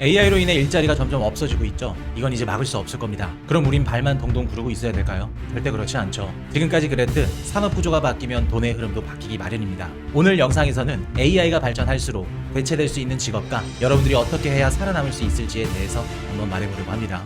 AI로 인해 일자리가 점점 없어지고 있죠. 이건 이제 막을 수 없을 겁니다. 그럼 우린 발만 동동 구르고 있어야 될까요? 절대 그렇지 않죠. 지금까지 그랬듯 산업 구조가 바뀌면 돈의 흐름도 바뀌기 마련입니다. 오늘 영상에서는 AI가 발전할수록 대체될 수 있는 직업과 여러분들이 어떻게 해야 살아남을 수 있을지에 대해서 한번 말해보려고 합니다.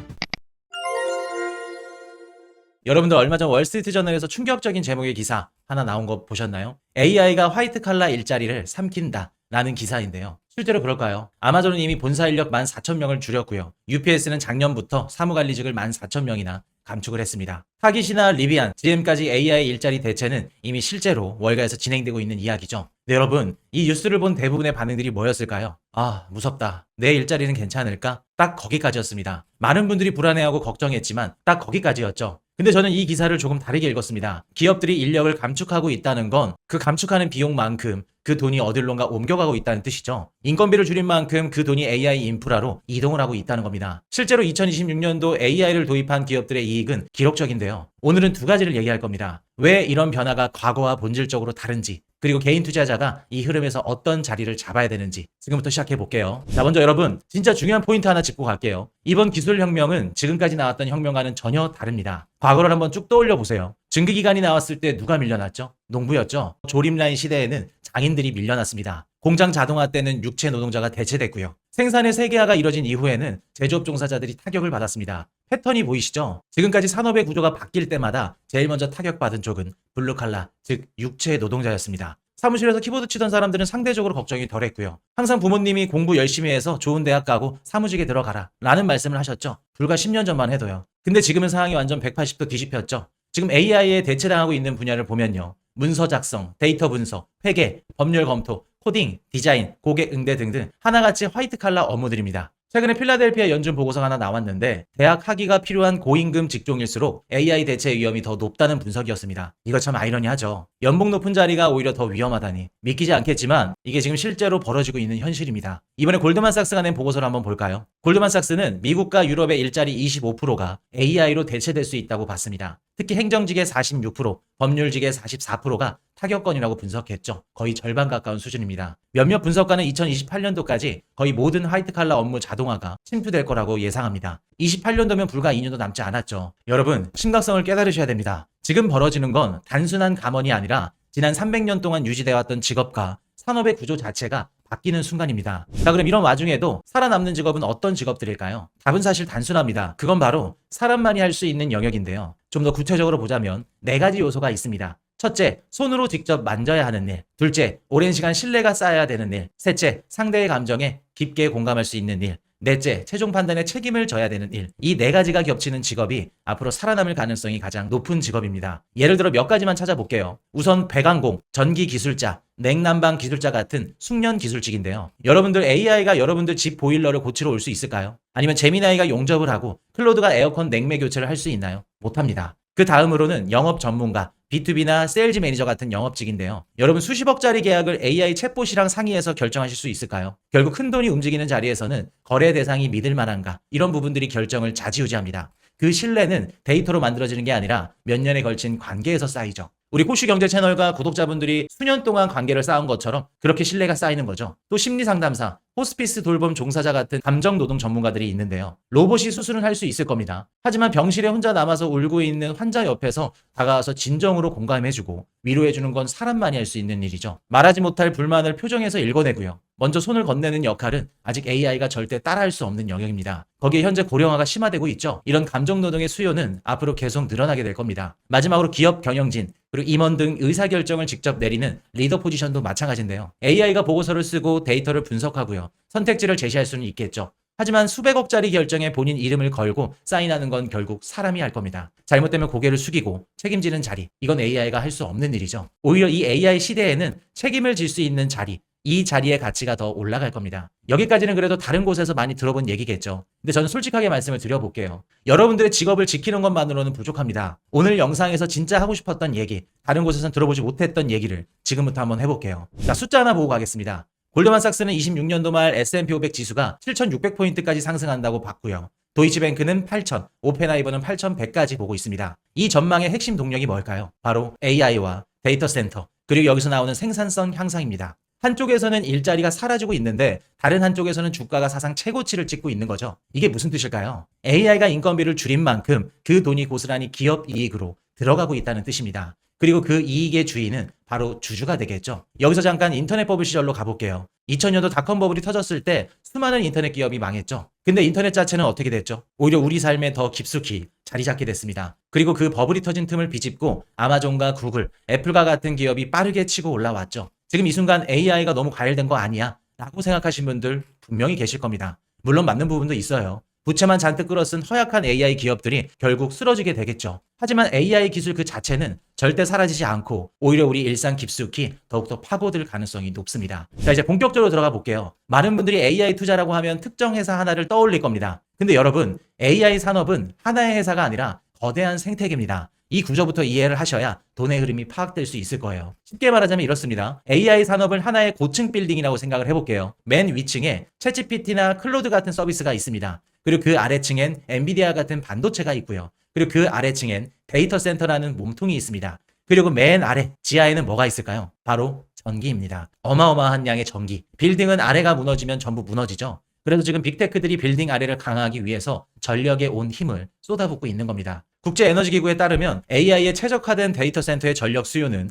여러분들 얼마 전 월스트리트저널에서 충격적인 제목의 기사 하나 나온 거 보셨나요? AI가 화이트 칼라 일자리를 삼킨다 라는 기사인데요. 실제로 그럴까요? 아마존은 이미 본사 인력 14,000명을 줄였고요. UPS는 작년부터 사무관리직을 14,000명이나 감축을 했습니다. 타깃이나 리비안, GM까지 AI 일자리 대체는 이미 실제로 월가에서 진행되고 있는 이야기죠. 네, 여러분, 이 뉴스를 본 대부분의 반응들이 뭐였을까요? 아, 무섭다. 내 일자리는 괜찮을까? 딱 거기까지였습니다. 많은 분들이 불안해하고 걱정했지만 딱 거기까지였죠. 근데 저는 이 기사를 조금 다르게 읽었습니다. 기업들이 인력을 감축하고 있다는 건 그 감축하는 비용만큼 그 돈이 어딜론가 옮겨가고 있다는 뜻이죠. 인건비를 줄인 만큼 그 돈이 AI 인프라로 이동을 하고 있다는 겁니다. 실제로 2026년도 AI를 도입한 기업들의 이익은 기록적인데요. 오늘은 두 가지를 얘기할 겁니다. 왜 이런 변화가 과거와 본질적으로 다른지, 그리고 개인 투자자가 이 흐름에서 어떤 자리를 잡아야 되는지 지금부터 시작해 볼게요. 자, 먼저 여러분, 진짜 중요한 포인트 하나 짚고 갈게요. 이번 기술혁명은 지금까지 나왔던 혁명과는 전혀 다릅니다. 과거를 한번 쭉 떠올려 보세요. 증기기관이 나왔을 때 누가 밀려났죠? 농부였죠. 조립라인 시대에는 장인들이 밀려났습니다. 공장 자동화 때는 육체 노동자가 대체됐고요. 생산의 세계화가 이뤄진 이후에는 제조업 종사자들이 타격을 받았습니다. 패턴이 보이시죠? 지금까지 산업의 구조가 바뀔 때마다 제일 먼저 타격받은 쪽은 블루칼라, 즉 육체 노동자였습니다. 사무실에서 키보드 치던 사람들은 상대적으로 걱정이 덜했고요. 항상 부모님이 공부 열심히 해서 좋은 대학 가고 사무직에 들어가라 라는 말씀을 하셨죠. 불과 10년 전만 해도요. 근데 지금은 상황이 완전 180도 뒤집혔죠. 지금 AI에 대체당하고 있는 분야를 보면요. 문서 작성, 데이터 분석, 회계, 법률 검토, 코딩, 디자인, 고객 응대 등등 하나같이 화이트 칼라 업무들입니다. 최근에 필라델피아 연준 보고서가 하나 나왔는데 대학 학위가 필요한 고임금 직종일수록 AI 대체 위험이 더 높다는 분석이었습니다. 이거 참 아이러니하죠. 연봉 높은 자리가 오히려 더 위험하다니. 믿기지 않겠지만 이게 지금 실제로 벌어지고 있는 현실입니다. 이번에 골드만삭스가 낸 보고서를 한번 볼까요? 골드만삭스는 미국과 유럽의 일자리 25%가 AI로 대체될 수 있다고 봤습니다. 특히 행정직의 46%, 법률직의 44%가 타격권이라고 분석했죠. 거의 절반 가까운 수준입니다. 몇몇 분석가는 2028년도까지 거의 모든 화이트칼라 업무 자동화가 침투될 거라고 예상합니다. 28년도면 불과 2년도 남지 않았죠. 여러분, 심각성을 깨달으셔야 됩니다. 지금 벌어지는 건 단순한 감원이 아니라 지난 300년 동안 유지되어왔던 직업과 산업의 구조 자체가 바뀌는 순간입니다. 자, 그럼 이런 와중에도 살아남는 직업은 어떤 직업들일까요? 답은 사실 단순합니다. 그건 바로 사람만이 할 수 있는 영역인데요. 좀 더 구체적으로 보자면 4가지 요소가 있습니다. 첫째, 손으로 직접 만져야 하는 일. 둘째, 오랜 시간 신뢰가 쌓여야 되는 일. 셋째, 상대의 감정에 깊게 공감할 수 있는 일. 넷째, 최종 판단에 책임을 져야 되는 일. 이 4가지가 겹치는 직업이 앞으로 살아남을 가능성이 가장 높은 직업입니다. 예를 들어 몇 가지만 찾아볼게요. 우선 배관공, 전기기술자, 냉난방 기술자 같은 숙련 기술직인데요. 여러분들 AI가 여러분들 집 보일러를 고치러 올 수 있을까요? 아니면 제미나이가 용접을 하고 클로드가 에어컨 냉매 교체를 할 수 있나요? 못합니다. 그 다음으로는 영업 전문가, B2B나 세일즈 매니저 같은 영업직인데요. 여러분 수십억짜리 계약을 AI 챗봇이랑 상의해서 결정하실 수 있을까요? 결국 큰돈이 움직이는 자리에서는 거래 대상이 믿을 만한가? 이런 부분들이 결정을 좌지우지합니다. 그 신뢰는 데이터로 만들어지는 게 아니라 몇 년에 걸친 관계에서 쌓이죠. 우리 호슈 경제 채널과 구독자분들이 수년 동안 관계를 쌓은 것처럼 그렇게 신뢰가 쌓이는 거죠. 또 심리상담사, 호스피스 돌봄 종사자 같은 감정노동 전문가들이 있는데요. 로봇이 수술을 할 수 있을 겁니다. 하지만 병실에 혼자 남아서 울고 있는 환자 옆에서 다가와서 진정으로 공감해주고 위로해주는 건 사람만이 할 수 있는 일이죠. 말하지 못할 불만을 표정에서 읽어내고요. 먼저 손을 건네는 역할은 아직 AI가 절대 따라할 수 없는 영역입니다. 거기에 현재 고령화가 심화되고 있죠. 이런 감정노동의 수요는 앞으로 계속 늘어나게 될 겁니다. 마지막으로 기업 경영진, 그리고 임원 등 의사결정을 직접 내리는 리더 포지션도 마찬가지인데요. AI가 보고서를 쓰고 데이터를 분석하고요. 선택지를 제시할 수는 있겠죠. 하지만 수백억짜리 결정에 본인 이름을 걸고 사인하는 건 결국 사람이 할 겁니다. 잘못되면 고개를 숙이고 책임지는 자리, 이건 AI가 할 수 없는 일이죠. 오히려 이 AI 시대에는 책임을 질 수 있는 자리, 이 자리의 가치가 더 올라갈 겁니다. 여기까지는 그래도 다른 곳에서 많이 들어본 얘기겠죠. 근데 저는 솔직하게 말씀을 드려볼게요. 여러분들의 직업을 지키는 것만으로는 부족합니다. 오늘 영상에서 진짜 하고 싶었던 얘기, 다른 곳에서는 들어보지 못했던 얘기를 지금부터 한번 해볼게요. 자, 숫자 하나 보고 가겠습니다. 골드만삭스는 26년도 말 S&P 500 지수가 7,600포인트까지 상승한다고 봤고요. 도이치뱅크는 8,000, 오펜하이버는 8,100까지 보고 있습니다. 이 전망의 핵심 동력이 뭘까요? 바로 AI와 데이터 센터, 그리고 여기서 나오는 생산성 향상입니다. 한쪽에서는 일자리가 사라지고 있는데 다른 한쪽에서는 주가가 사상 최고치를 찍고 있는 거죠. 이게 무슨 뜻일까요? AI가 인건비를 줄인 만큼 그 돈이 고스란히 기업 이익으로 들어가고 있다는 뜻입니다. 그리고 그 이익의 주인은 바로 주주가 되겠죠. 여기서 잠깐 인터넷 버블 시절로 가볼게요. 2000년도 닷컴 버블이 터졌을 때 수많은 인터넷 기업이 망했죠. 근데 인터넷 자체는 어떻게 됐죠? 오히려 우리 삶에 더 깊숙이 자리 잡게 됐습니다. 그리고 그 버블이 터진 틈을 비집고 아마존과 구글, 애플과 같은 기업이 빠르게 치고 올라왔죠. 지금 이 순간 AI가 너무 과열된 거 아니야? 라고 생각하신 분들 분명히 계실 겁니다. 물론 맞는 부분도 있어요. 부채만 잔뜩 끌어쓴 허약한 AI 기업들이 결국 쓰러지게 되겠죠. 하지만 AI 기술 그 자체는 절대 사라지지 않고 오히려 우리 일상 깊숙이 더욱더 파고들 가능성이 높습니다. 자, 이제 본격적으로 들어가 볼게요. 많은 분들이 AI 투자라고 하면 특정 회사 하나를 떠올릴 겁니다. 근데 여러분, AI 산업은 하나의 회사가 아니라 거대한 생태계입니다. 이 구조부터 이해를 하셔야 돈의 흐름이 파악될 수 있을 거예요. 쉽게 말하자면 이렇습니다. AI 산업을 하나의 고층 빌딩이라고 생각을 해볼게요. 맨 위층에 챗GPT나 클로드 같은 서비스가 있습니다. 그리고 그 아래층엔 엔비디아 같은 반도체가 있고요. 그리고 그 아래층엔 데이터 센터라는 몸통이 있습니다. 그리고 맨 아래 지하에는 뭐가 있을까요? 바로 전기입니다. 어마어마한 양의 전기. 빌딩은 아래가 무너지면 전부 무너지죠. 그래서 지금 빅테크들이 빌딩 아래를 강화하기 위해서 전력에 온 힘을 쏟아붓고 있는 겁니다. 국제에너지기구에 따르면 AI에 최적화된 데이터 센터의 전력 수요는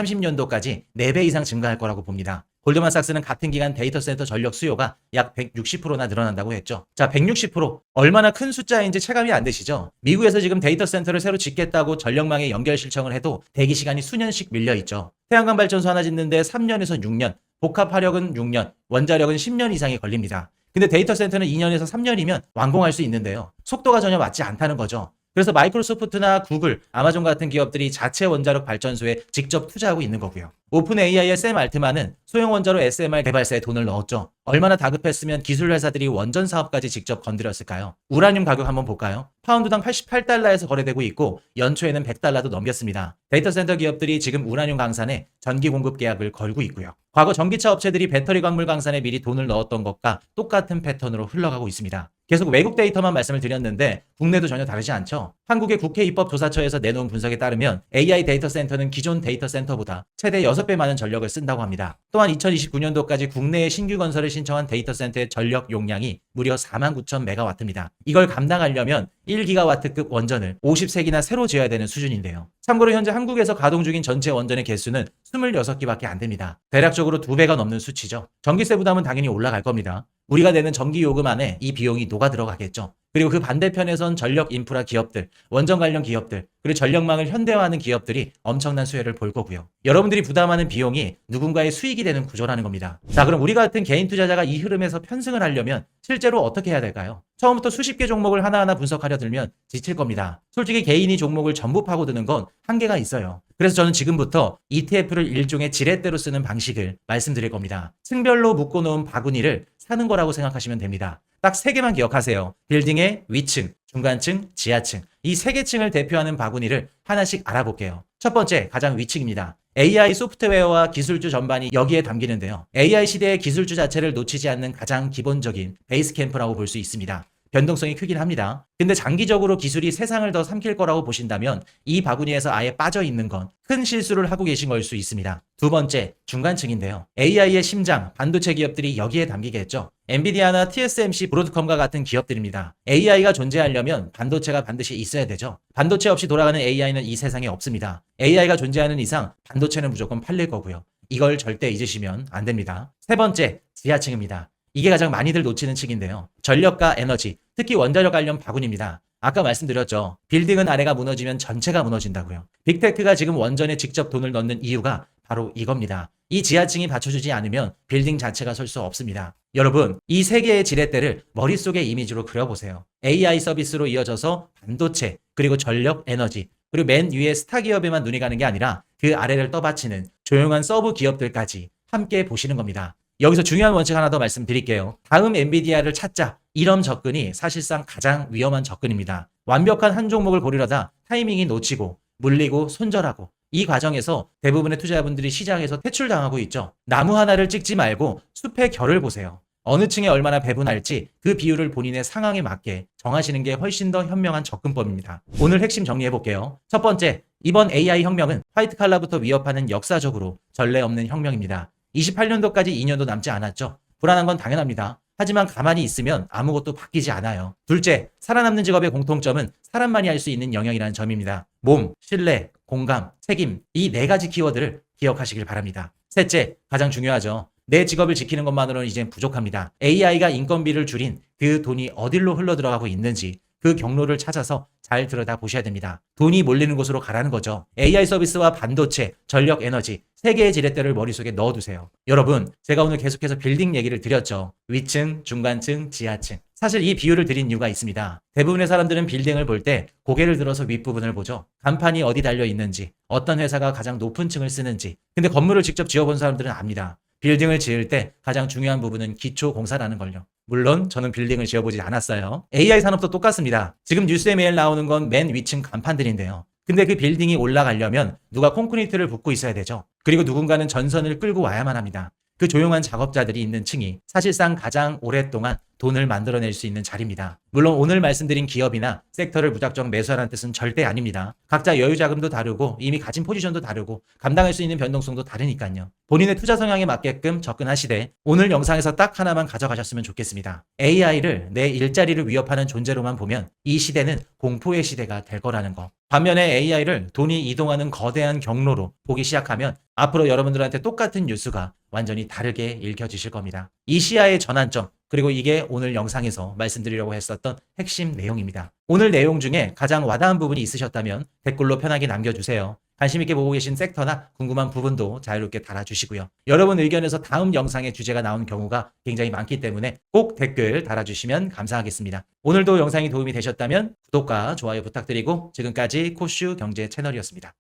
2030년도까지 4배 이상 증가할 거라고 봅니다. 골드만삭스는 같은 기간 데이터 센터 전력 수요가 약 160%나 늘어난다고 했죠. 자, 160% 얼마나 큰 숫자인지 체감이 안 되시죠? 미국에서 지금 데이터 센터를 새로 짓겠다고 전력망에 연결 신청을 해도 대기 시간이 수년씩 밀려 있죠. 태양광 발전소 하나 짓는데 3년에서 6년, 복합 화력은 6년, 원자력은 10년 이상이 걸립니다. 근데 데이터 센터는 2년에서 3년이면 완공할 수 있는데요. 속도가 전혀 맞지 않다는 거죠. 그래서 마이크로소프트나 구글, 아마존 같은 기업들이 자체 원자력 발전소에 직접 투자하고 있는 거고요. 오픈 AI의 샘 알트만은 소형 원자로 SMR 개발사에 돈을 넣었죠. 얼마나 다급했으면 기술 회사들이 원전 사업까지 직접 건드렸을까요? 우라늄 가격 한번 볼까요? 파운드당 88달러에서 거래되고 있고 연초에는 100달러도 넘겼습니다. 데이터 센터 기업들이 지금 우라늄 강산에 전기 공급 계약을 걸고 있고요. 과거 전기차 업체들이 배터리 광물 강산에 미리 돈을 넣었던 것과 똑같은 패턴으로 흘러가고 있습니다. 계속 외국 데이터만 말씀을 드렸는데 국내도 전혀 다르지 않죠. 한국의 국회 입법조사처에서 내놓은 분석에 따르면 AI 데이터 센터는 기존 데이터 센터보다 최대 6배 많은 전력을 쓴다고 합니다. 또한 2029년도까지 국내에 신규 건설을 신청한 데이터 센터의 전력 용량이 무려 49,000메가와트입니다. 이걸 감당하려면 1기가와트급 원전을 50세기나 새로 지어야 되는 수준인데요. 참고로 현재 한국에서 가동 중인 전체 원전의 개수는 26기밖에 안 됩니다. 대략적으로 2배가 넘는 수치죠. 전기세 부담은 당연히 올라갈 겁니다. 우리가 내는 전기 요금 안에 이 비용이 녹아 들어가겠죠. 그리고 그 반대편에선 전력 인프라 기업들, 원전 관련 기업들, 그리고 전력망을 현대화하는 기업들이 엄청난 수혜를 볼 거고요. 여러분들이 부담하는 비용이 누군가의 수익이 되는 구조라는 겁니다. 자, 그럼 우리 같은 개인 투자자가 이 흐름에서 편승을 하려면 실제로 어떻게 해야 될까요? 처음부터 수십 개 종목을 하나하나 분석하려 들면 지칠 겁니다. 솔직히 개인이 종목을 전부 파고드는 건 한계가 있어요. 그래서 저는 지금부터 ETF를 일종의 지렛대로 쓰는 방식을 말씀드릴 겁니다. 층별로 묶어놓은 바구니를 사는 거라고 생각하시면 됩니다. 딱 3개만 기억하세요. 빌딩의 위층, 중간층, 지하층. 이 3개 층을 대표하는 바구니를 하나씩 알아볼게요. 첫 번째, 가장 위층입니다. AI 소프트웨어와 기술주 전반이 여기에 담기는데요. AI 시대의 기술주 자체를 놓치지 않는 가장 기본적인 베이스 캠프라고 볼 수 있습니다. 변동성이 크긴 합니다. 근데 장기적으로 기술이 세상을 더 삼킬 거라고 보신다면 이 바구니에서 아예 빠져 있는 건 큰 실수를 하고 계신 걸 수 있습니다. 두 번째, 중간층인데요. AI의 심장, 반도체 기업들이 여기에 담기겠죠. 엔비디아나 TSMC, 브로드컴과 같은 기업들입니다. AI가 존재하려면 반도체가 반드시 있어야 되죠. 반도체 없이 돌아가는 AI는 이 세상에 없습니다. AI가 존재하는 이상 반도체는 무조건 팔릴 거고요. 이걸 절대 잊으시면 안 됩니다. 세 번째, 지하층입니다. 이게 가장 많이들 놓치는 층인데요. 전력과 에너지, 특히 원자력 관련 바구니입니다. 아까 말씀드렸죠. 빌딩은 아래가 무너지면 전체가 무너진다고요. 빅테크가 지금 원전에 직접 돈을 넣는 이유가 바로 이겁니다. 이 지하층이 받쳐주지 않으면 빌딩 자체가 설 수 없습니다. 여러분, 이 3개의 지렛대를 머릿속에 이미지로 그려보세요. AI 서비스로 이어져서 반도체, 그리고 전력, 에너지, 그리고 맨 위에 스타 기업에만 눈이 가는 게 아니라 그 아래를 떠받치는 조용한 서브 기업들까지 함께 보시는 겁니다. 여기서 중요한 원칙 하나 더 말씀드릴게요. 다음 엔비디아를 찾자. 이런 접근이 사실상 가장 위험한 접근입니다. 완벽한 한 종목을 고르려다 타이밍이 놓치고 물리고 손절하고 이 과정에서 대부분의 투자자분들이 시장에서 퇴출당하고 있죠. 나무 하나를 찍지 말고 숲의 결을 보세요. 어느 층에 얼마나 배분할지 그 비율을 본인의 상황에 맞게 정하시는 게 훨씬 더 현명한 접근법입니다. 오늘 핵심 정리해볼게요. 첫 번째, 이번 AI 혁명은 화이트 칼라부터 위협하는 역사적으로 전례 없는 혁명입니다. 28년도까지 2년도 남지 않았죠. 불안한 건 당연합니다. 하지만 가만히 있으면 아무것도 바뀌지 않아요. 둘째, 살아남는 직업의 공통점은 사람만이 할 수 있는 영역이라는 점입니다. 몸, 신뢰, 공감, 책임, 이 네 가지 키워드를 기억하시길 바랍니다. 셋째, 가장 중요하죠. 내 직업을 지키는 것만으로는 이젠 부족합니다. AI가 인건비를 줄인 그 돈이 어디로 흘러들어가고 있는지 그 경로를 찾아서 잘 들여다보셔야 됩니다. 돈이 몰리는 곳으로 가라는 거죠. AI 서비스와 반도체, 전력 에너지, 세 개의 지렛대를 머릿속에 넣어두세요. 여러분, 제가 오늘 계속해서 빌딩 얘기를 드렸죠. 위층, 중간층, 지하층. 사실 이 비유를 드린 이유가 있습니다. 대부분의 사람들은 빌딩을 볼 때 고개를 들어서 윗부분을 보죠. 간판이 어디 달려 있는지, 어떤 회사가 가장 높은 층을 쓰는지. 근데 건물을 직접 지어본 사람들은 압니다. 빌딩을 지을 때 가장 중요한 부분은 기초 공사라는 걸요. 물론 저는 빌딩을 지어보지 않았어요. AI 산업도 똑같습니다. 지금 뉴스에 매일 나오는 건 맨 위층 간판들인데요. 근데 그 빌딩이 올라가려면 누가 콘크리트를 붓고 있어야 되죠. 그리고 누군가는 전선을 끌고 와야만 합니다. 그 조용한 작업자들이 있는 층이 사실상 가장 오랫동안 돈을 만들어낼 수 있는 자리입니다. 물론 오늘 말씀드린 기업이나 섹터를 무작정 매수하라는 뜻은 절대 아닙니다. 각자 여유 자금도 다르고 이미 가진 포지션도 다르고 감당할 수 있는 변동성도 다르니까요. 본인의 투자 성향에 맞게끔 접근하시되 오늘 영상에서 딱 하나만 가져가셨으면 좋겠습니다. AI를 내 일자리를 위협하는 존재로만 보면 이 시대는 공포의 시대가 될 거라는 거. 반면에 AI를 돈이 이동하는 거대한 경로로 보기 시작하면 앞으로 여러분들한테 똑같은 뉴스가 완전히 다르게 읽혀지실 겁니다. 이 시야의 전환점, 그리고 이게 오늘 영상에서 말씀드리려고 했었던 핵심 내용입니다. 오늘 내용 중에 가장 와닿은 부분이 있으셨다면 댓글로 편하게 남겨주세요. 관심 있게 보고 계신 섹터나 궁금한 부분도 자유롭게 달아주시고요. 여러분 의견에서 다음 영상의 주제가 나온 경우가 굉장히 많기 때문에 꼭 댓글 달아주시면 감사하겠습니다. 오늘도 영상이 도움이 되셨다면 구독과 좋아요 부탁드리고 지금까지 코슈 경제 채널이었습니다.